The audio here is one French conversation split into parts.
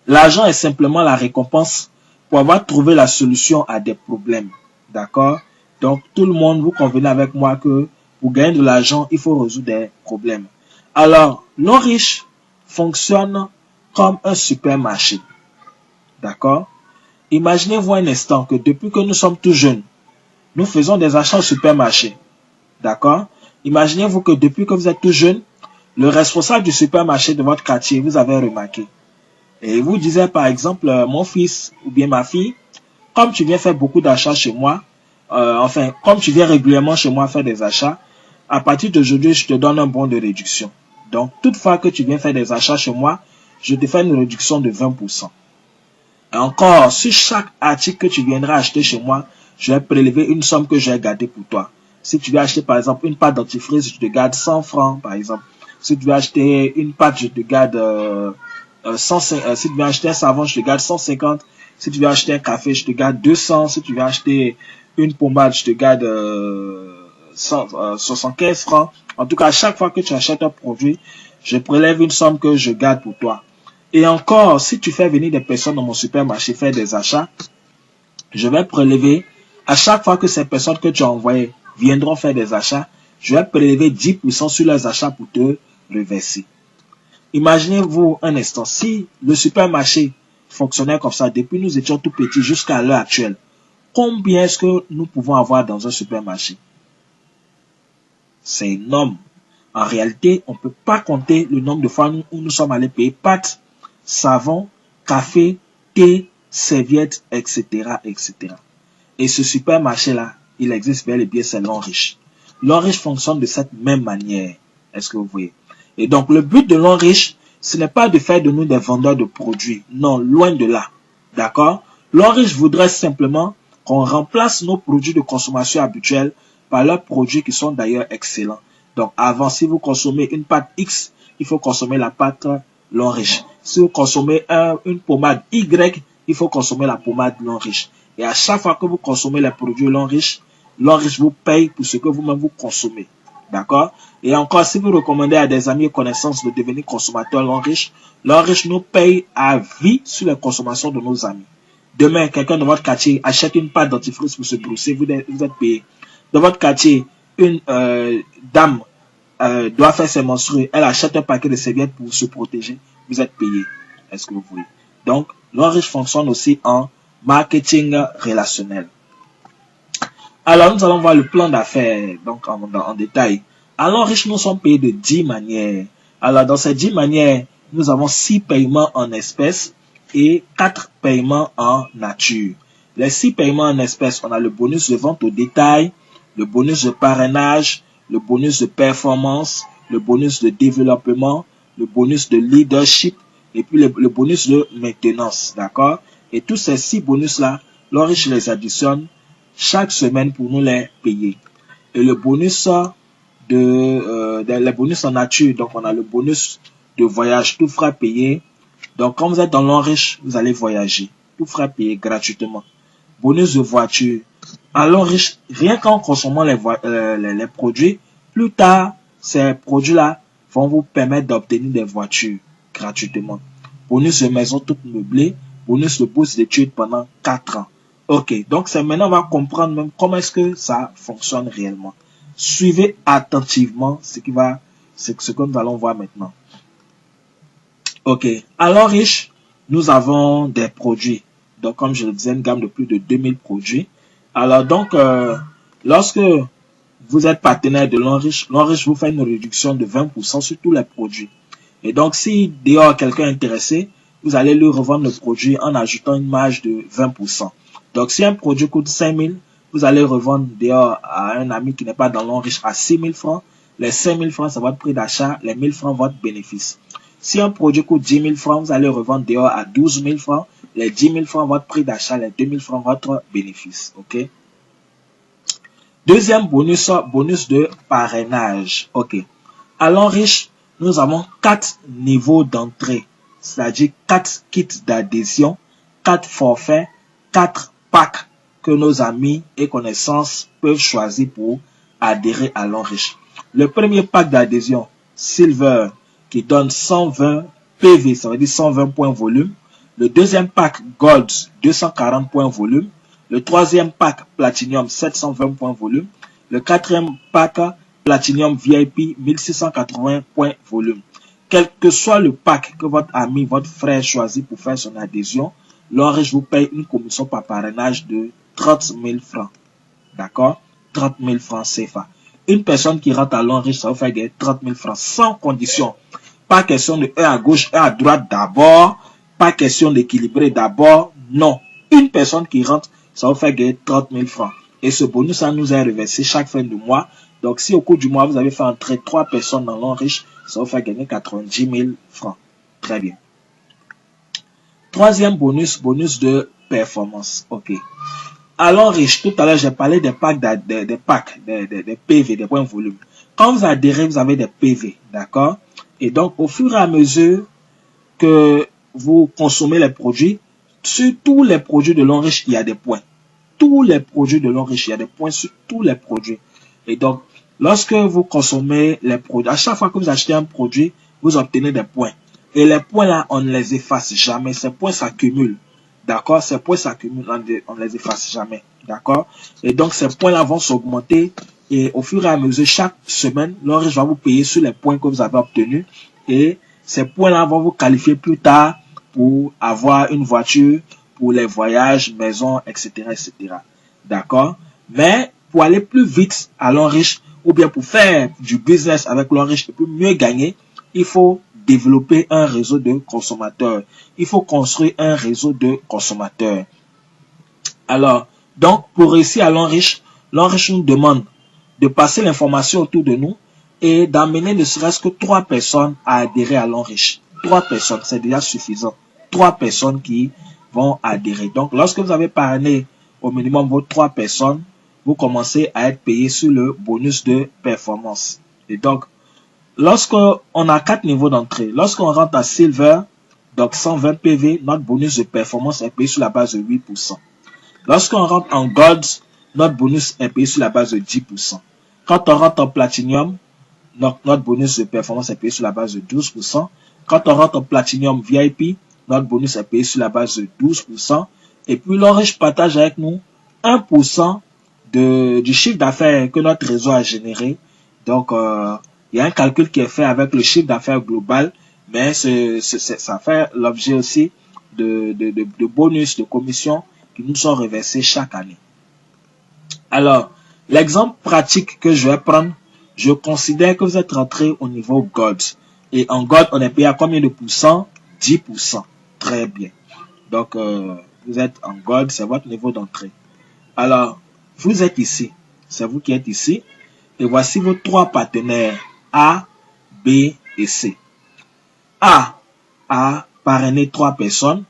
L'argent est simplement la récompense pour avoir trouvé la solution à des problèmes. D'accord? Donc, tout le monde, vous convenez avec moi que pour gagner de l'argent, il faut résoudre des problèmes. Alors, l'homme riche fonctionne comme un supermarché. D'accord? Imaginez-vous un instant que depuis que nous sommes tout jeunes, nous faisons des achats au supermarché. D'accord? Imaginez-vous que depuis que vous êtes tout jeune, le responsable du supermarché de votre quartier, vous avez remarqué. Et vous disait par exemple, mon fils ou bien ma fille, comme tu viens faire beaucoup d'achats chez moi, comme tu viens régulièrement chez moi faire des achats, à partir d'aujourd'hui, je te donne un bon de réduction. Donc, toutefois que tu viens faire des achats chez moi, je te fais une réduction de 20%. Et encore, sur chaque article que tu viendras acheter chez moi, je vais prélever une somme que je vais garder pour toi. Si tu veux acheter par exemple une pâte dentifrice, je te garde 100 francs par exemple. Si tu veux acheter une pâte, je te garde 150. Si tu veux acheter un savon, je te garde 150. Si tu veux acheter un café, je te garde 200. Si tu veux acheter une pommade, je te garde 75 francs. En tout cas, à chaque fois que tu achètes un produit, je prélève une somme que je garde pour toi. Et encore, si tu fais venir des personnes dans mon supermarché faire des achats, je vais prélever, à chaque fois que ces personnes que tu as envoyées viendront faire des achats, je vais prélever 10% sur leurs achats pour te reverser. Imaginez-vous un instant, si le supermarché fonctionnait comme ça depuis nous étions tout petits jusqu'à l'heure actuelle, combien est-ce que nous pouvons avoir dans un supermarché? C'est énorme. En réalité, on ne peut pas compter le nombre de fois où nous sommes allés payer pâtes, savon, café, thé, serviettes, etc., etc. Et ce supermarché-là, il existe bel et bien, c'est l'homme riche. L'homme riche fonctionne de cette même manière. Est-ce que vous voyez? Et donc, le but de l'homme riche, ce n'est pas de faire de nous des vendeurs de produits. Non, loin de là. D'accord? L'homme riche voudrait simplement qu'on remplace nos produits de consommation habituels par leurs produits qui sont d'ailleurs excellents. Donc, avant, si vous consommez une pâte X, il faut consommer la pâte l'homme riche. Si vous consommez une pommade Y, il faut consommer la pommade l'homme riche. Et à chaque fois que vous consommez les produits l'homme riche vous paye pour ce que vous-même vous consommez. D'accord? Et encore, si vous recommandez à des amis et connaissances de devenir consommateurs l'homme riche nous paye à vie sur les consommations de nos amis. Demain, quelqu'un de votre quartier achète une pâte dentifrice pour se brosser, vous êtes payé. Dans votre quartier, une dame doit faire ses menstrues, elle achète un paquet de serviettes pour se protéger, vous êtes payé. Est-ce que vous voulez? Donc, l'homme riche fonctionne aussi en marketing relationnel. Alors, nous allons voir le plan d'affaires donc en détail. Alors, riches, nous sommes payés de 10 manières. Alors, dans ces 10 manières, nous avons 6 paiements en espèces et 4 paiements en nature. Les 6 paiements en espèces, on a le bonus de vente au détail, le bonus de parrainage, le bonus de performance, le bonus de développement, le bonus de leadership et puis le bonus de maintenance. D'accord? Et tous ces 6 bonus-là, l'Oriche les additionne chaque semaine pour nous les payer. Et le bonus les bonus en nature, donc on a le bonus de voyage, tout frais payé. Donc quand vous êtes dans l'Enriche, vous allez voyager, tout frais payé gratuitement. Bonus de voiture. À l'Enriche, rien qu'en consommant les produits, plus tard, ces produits-là vont vous permettre d'obtenir des voitures gratuitement. Bonus de maison toute meublée, bonus de bourse d'études pendant 4 ans. Ok, donc c'est maintenant on va comprendre même comment est-ce que ça fonctionne réellement. Suivez attentivement ce que nous allons voir maintenant. Ok, à l'Enriche, nous avons des produits. Donc comme je le disais, une gamme de plus de 2000 produits. Alors donc, lorsque vous êtes partenaire de l'Enriche vous fait une réduction de 20% sur tous les produits. Et donc si dehors quelqu'un est intéressé, vous allez lui revendre le produit en ajoutant une marge de 20%. Donc, si un produit coûte 5 000, vous allez revendre dehors à un ami qui n'est pas dans l'Enriche à 6 000 francs. Les 5 000 francs, c'est votre prix d'achat. Les 1 000 francs, votre bénéfice. Si un produit coûte 10 000 francs, vous allez revendre dehors à 12 000 francs. Les 10 000 francs, votre prix d'achat. Les 2 000 francs, votre bénéfice. OK? Deuxième bonus, bonus de parrainage. OK. À l'Enriche, nous avons 4 niveaux d'entrée. C'est-à-dire 4 kits d'adhésion, 4 forfaits, 4 packs que nos amis et connaissances peuvent choisir pour adhérer à l'Enriche. Le premier pack d'adhésion, Silver, qui donne 120 PV, ça veut dire 120 points volume. Le deuxième pack Gold, 240 points volume. Le troisième pack Platinum, 720 points volume. Le quatrième pack Platinum VIP, 1680 points volume. Quel que soit le pack que votre ami, votre frère choisit pour faire son adhésion, l'Enriche vous paye une commission par parrainage de 30 000 francs. D'accord? 30 000 francs CFA. Une personne qui rentre à l'Enriche, ça vous fait gagner 30 000 francs sans condition. Pas question de 1 à gauche, 1 à droite d'abord. Pas question d'équilibrer d'abord. Non. Une personne qui rentre, ça vous fait gagner 30 000 francs. Et ce bonus, ça nous est reversé chaque fin de mois. Donc, si au cours du mois, vous avez fait entrer 3 personnes dans l'Enriche, ça vous fait gagner 90 000 francs. Très bien. Troisième bonus, bonus de performance. OK. À l'Enriche, tout à l'heure, j'ai parlé des packs, des PV, des points volume. Quand vous adhérez, vous avez des PV. D'accord? Et donc, au fur et à mesure que vous consommez les produits, sur tous les produits de l'Enriche, il y a des points. Tous les produits de l'Enriche, il y a des points sur tous les produits. Et donc, lorsque vous consommez les produits, à chaque fois que vous achetez un produit, vous obtenez des points. Et les points là, on ne les efface jamais. Ces points s'accumulent. D'accord? Ces points s'accumulent, on ne les efface jamais. D'accord? Et donc, ces points là vont s'augmenter. Et au fur et à mesure, chaque semaine, l'Enriche va vous payer sur les points que vous avez obtenus. Et ces points là vont vous qualifier plus tard pour avoir une voiture, pour les voyages, maison, etc., etc. D'accord? Mais pour aller plus vite à l'Enriche, ou bien pour faire du business avec l'Enriche et pour mieux gagner, il faut développer un réseau de consommateurs. Il faut construire un réseau de consommateurs. Alors, donc, pour réussir à l'Enriche nous demande de passer l'information autour de nous et d'amener ne serait-ce que 3 personnes à adhérer à l'Enriche. 3 personnes, c'est déjà suffisant. 3 personnes qui vont adhérer. Donc, lorsque vous avez parrainé au minimum vos 3 personnes, vous commencez à être payé sur le bonus de performance. Et donc, lorsqu'on a 4 niveaux d'entrée, lorsqu'on rentre à Silver, donc 120 PV, notre bonus de performance est payé sur la base de 8%. Lorsqu'on rentre en Gold, notre bonus est payé sur la base de 10%. Quand on rentre en Platinum, notre bonus de performance est payé sur la base de 12%. Quand on rentre en Platinum VIP, notre bonus est payé sur la base de 12%. Et puis l'Enriche partage avec nous 1% du chiffre d'affaires que notre réseau a généré. Donc, il y a un calcul qui est fait avec le chiffre d'affaires global, mais ça fait l'objet aussi de bonus, de commissions qui nous sont reversés chaque année. Alors, l'exemple pratique que je vais prendre, je considère que vous êtes rentré au niveau Gold. Et en Gold, on est payé à combien de pourcents? 10%. Très bien. Donc, vous êtes en Gold, c'est votre niveau d'entrée. Alors, vous êtes ici. C'est vous qui êtes ici. Et voici vos 3 partenaires A, B et C. A a parrainé 3 personnes.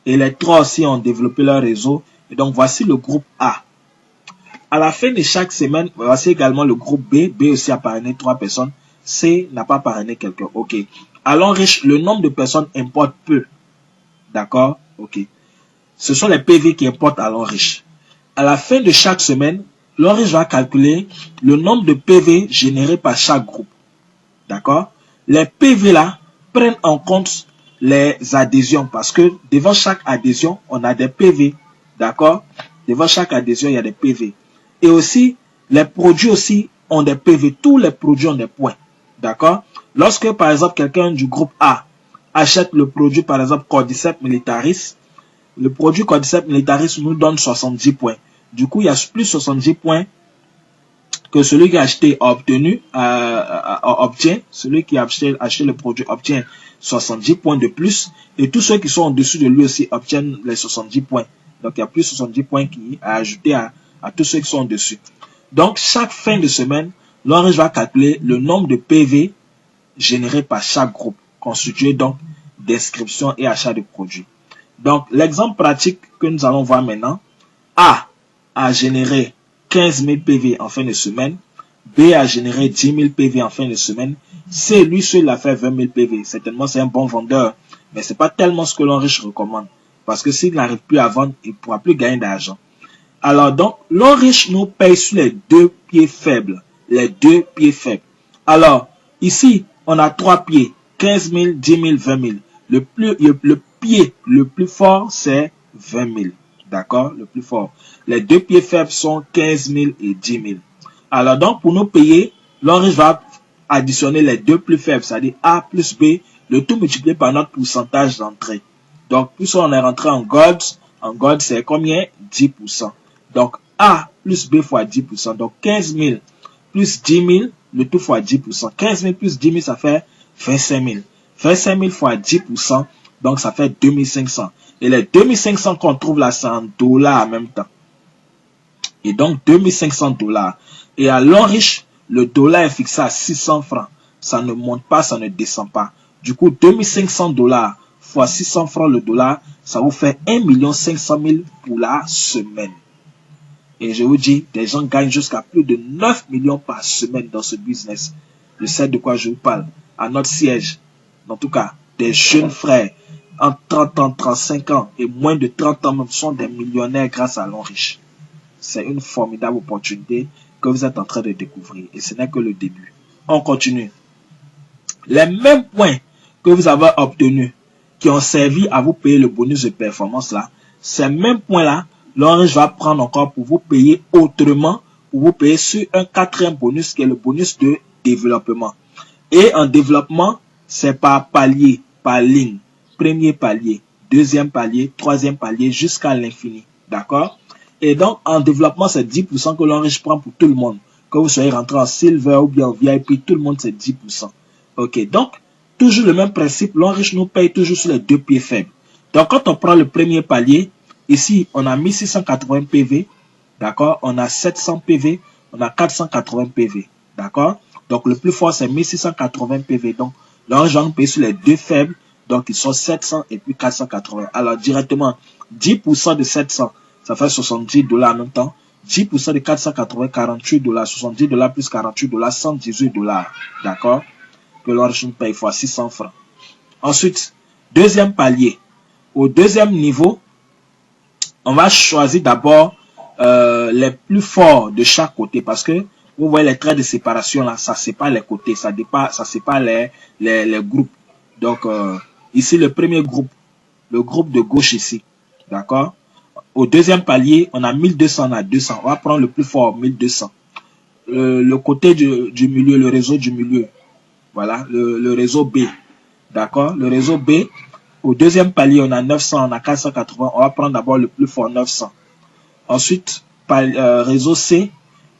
Et les 3 aussi ont développé leur réseau. Et donc, voici le groupe A. À la fin de chaque semaine, voici également le groupe B. B aussi a parrainé 3 personnes. C n'a pas parrainé quelqu'un. OK. À l'Enriche, le nombre de personnes importe peu. D'accord? OK. Ce sont les PV qui importent à l'Enriche. À la fin de chaque semaine, l'Enriche va calculer le nombre de PV générés par chaque groupe. D'accord? Les PV là prennent en compte les adhésions parce que devant chaque adhésion, on a des PV. D'accord? Devant chaque adhésion, il y a des PV. Et aussi, les produits aussi ont des PV. Tous les produits ont des points. D'accord? Lorsque, par exemple, quelqu'un du groupe A achète le produit, par exemple, Cordyceps militaris, le produit Cordyceps militaris nous donne 70 points. Du coup, il y a plus 70 points que celui qui a acheté a obtenu, obtient. Celui qui a acheté le produit obtient 70 points de plus. Et tous ceux qui sont en dessus de lui aussi obtiennent les 70 points. Donc, il y a plus 70 points qui a ajouté à tous ceux qui sont en dessus. Donc, chaque fin de semaine, l'Enriche va calculer le nombre de PV générés par chaque groupe, constitué donc d'inscription et achat de produits. Donc, l'exemple pratique que nous allons voir maintenant, A a généré 15 000 PV en fin de semaine, B a généré 10 000 PV en fin de semaine, C, lui seul a fait 20 000 PV. Certainement, c'est un bon vendeur, mais ce n'est pas tellement ce que l'Enriche recommande. Parce que s'il n'arrive plus à vendre, il ne pourra plus gagner d'argent. Alors donc, l'Enriche nous paye sur les 2 pieds faibles. Les 2 pieds faibles. Alors, ici, on a 3 pieds. 15 000, 10 000, 20 000. Le pied le plus fort, c'est 20 000. D'accord? Le plus fort. Les deux pieds faibles sont 15 000 et 10 000. Alors donc, pour nous payer, l'homme riche va additionner les deux plus faibles, c'est-à-dire A plus B, le tout multiplié par notre pourcentage d'entrée. Donc, plus on est rentré en gold c'est combien? 10%. Donc, A plus B fois 10%. Donc, 15 000 plus 10 000, le tout fois 10%. 15 000 plus 10 000, ça fait 25 000. 25 000 fois 10%, donc ça fait 2500. Et les 2500 qu'on trouve là, c'est en dollars en même temps. Et donc, 2500 $. Et à l'homme riche, le dollar est fixé à 600 francs. Ça ne monte pas, ça ne descend pas. Du coup, 2500 $ fois 600 francs le dollar, ça vous fait 1 500 000 pour la semaine. Et je vous dis, des gens gagnent jusqu'à plus de 9 millions par semaine dans ce business. Je sais de quoi je vous parle. À notre siège, en tout cas, des jeunes frères, en 30 ans, 35 ans et moins de 30 ans même, sont des millionnaires grâce à l'homme riche. C'est une formidable opportunité que vous êtes en train de découvrir. Et ce n'est que le début. On continue. Les mêmes points que vous avez obtenus, qui ont servi à vous payer le bonus de performance là, ces mêmes points-là, l'homme riche va prendre encore pour vous payer autrement, pour vous payer sur un quatrième bonus qui est le bonus de développement. Et en développement, c'est par palier, par ligne. Premier palier, deuxième palier, troisième palier, jusqu'à l'infini. D'accord? Et donc, en développement, c'est 10% que l'homme riche prend pour tout le monde. Que vous soyez rentré en silver ou bien en VIP, tout le monde, c'est 10%. Ok, donc, toujours le même principe, l'homme riche nous paye toujours sur les deux pieds faibles. Donc, quand on prend le premier palier, ici, on a 1680 PV, d'accord? On a 700 PV, on a 480 PV, d'accord? Donc, le plus fort, c'est 1680 PV. Donc, l'homme riche va nous payer sur les deux faibles, donc ils sont 700 et puis 480. Alors, directement, 10% de 700, ça fait 70 $ en même temps. 10% de 480, 48 $. 70 $ plus 48 $, 118 $. D'accord? Que l'homme riche nous paye fois 600 francs. Ensuite, deuxième palier. Au deuxième niveau, on va choisir d'abord les plus forts de chaque côté. Parce que vous voyez les traits de séparation là, ça sépare les côtés. Ça sépare les groupes. Donc, ici, le premier groupe. Le groupe de gauche ici. D'accord? Au deuxième palier, on a 1200, on a 200. On va prendre le plus fort, 1200. Le côté du milieu, le réseau du milieu. Voilà, le réseau B. D'accord? Le réseau B, au deuxième palier, on a 900, on a 480. On va prendre d'abord le plus fort, 900. Ensuite, réseau C,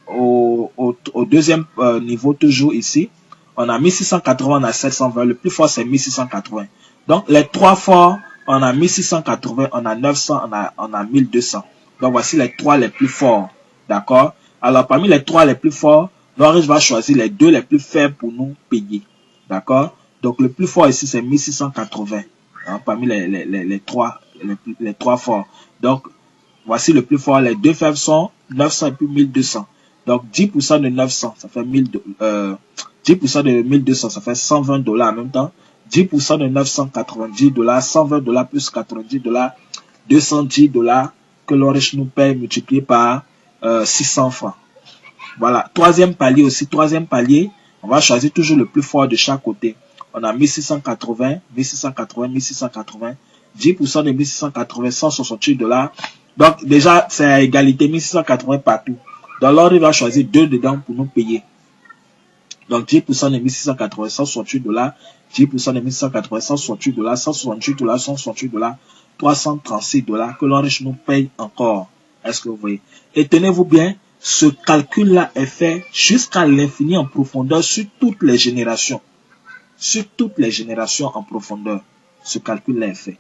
au deuxième niveau, toujours ici, on a 1680, on a 720. Le plus fort, c'est 1680. Donc, les trois forts, on a 1680, on a 900, on a 1200. Donc, voici les trois les plus forts. D'accord? Alors, parmi les trois les plus forts, l'homme riche va choisir les deux les plus faibles pour nous payer. D'accord? Donc, le plus fort ici, c'est 1680. Hein, parmi les trois forts. Donc, voici le plus fort. Les deux faibles sont 900 et puis 1200. Donc, 10% de 900, ça fait 10% de 1200, ça fait 120 $ en même temps. 10% de 990 $, 120 $ plus 90 $, 210 $ que l'homme riche nous paye multiplié par 600 francs. Voilà. Troisième palier aussi. Troisième palier, on va choisir toujours le plus fort de chaque côté. On a 1680, 1680, 1680. 10% de 1680, 168 $. Donc, déjà, c'est à égalité, 1680 partout. Donc, l'ordre va choisir deux dedans pour nous payer. Donc, 10% de 1680, 168 $. 10% de 1680, 168 $. 168 $, 168 $. 336 $ que l'homme riche nous paye encore. Est-ce que vous voyez? Et tenez-vous bien, ce calcul-là est fait jusqu'à l'infini en profondeur sur toutes les générations. Sur toutes les générations en profondeur. Ce calcul-là est fait.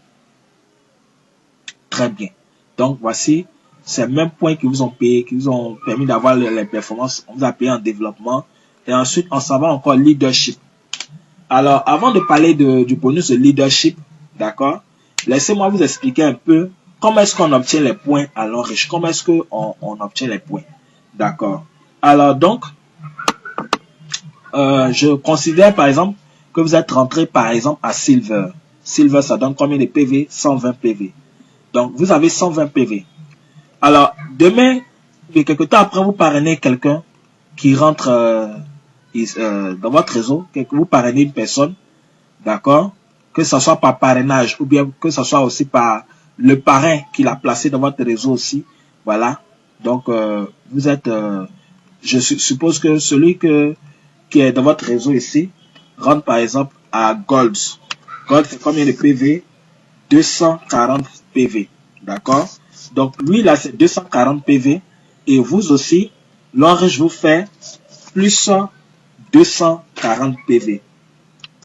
Très bien. Donc, voici ces mêmes points qui vous ont payé, qui vous ont permis d'avoir les performances. On vous a payé en développement. Et ensuite, on s'en va encore leadership. Alors, avant de parler du bonus de leadership, d'accord, laissez-moi vous expliquer un peu comment est-ce qu'on obtient les points à l'homme riche. Comment est-ce qu'on obtient les points. D'accord. Alors, donc, je considère par exemple que vous êtes rentré par exemple à Silver. Silver, ça donne combien de PV? 120 PV. Donc, vous avez 120 PV. Alors, demain, quelque temps après, vous parrainez quelqu'un qui rentre dans votre réseau, que vous parrainez une personne, d'accord? que ce soit par parrainage ou bien que ce soit aussi par le parrain qui l'a placé dans votre réseau aussi. Voilà. Donc, vous êtes, je suppose que celui qui est dans votre réseau ici rentre par exemple à Gold. Gold, c'est combien de PV? 240 PV. D'accord? Donc, lui, là, c'est 240 PV. Et vous aussi, l'Orange vous fait plus 240 PV.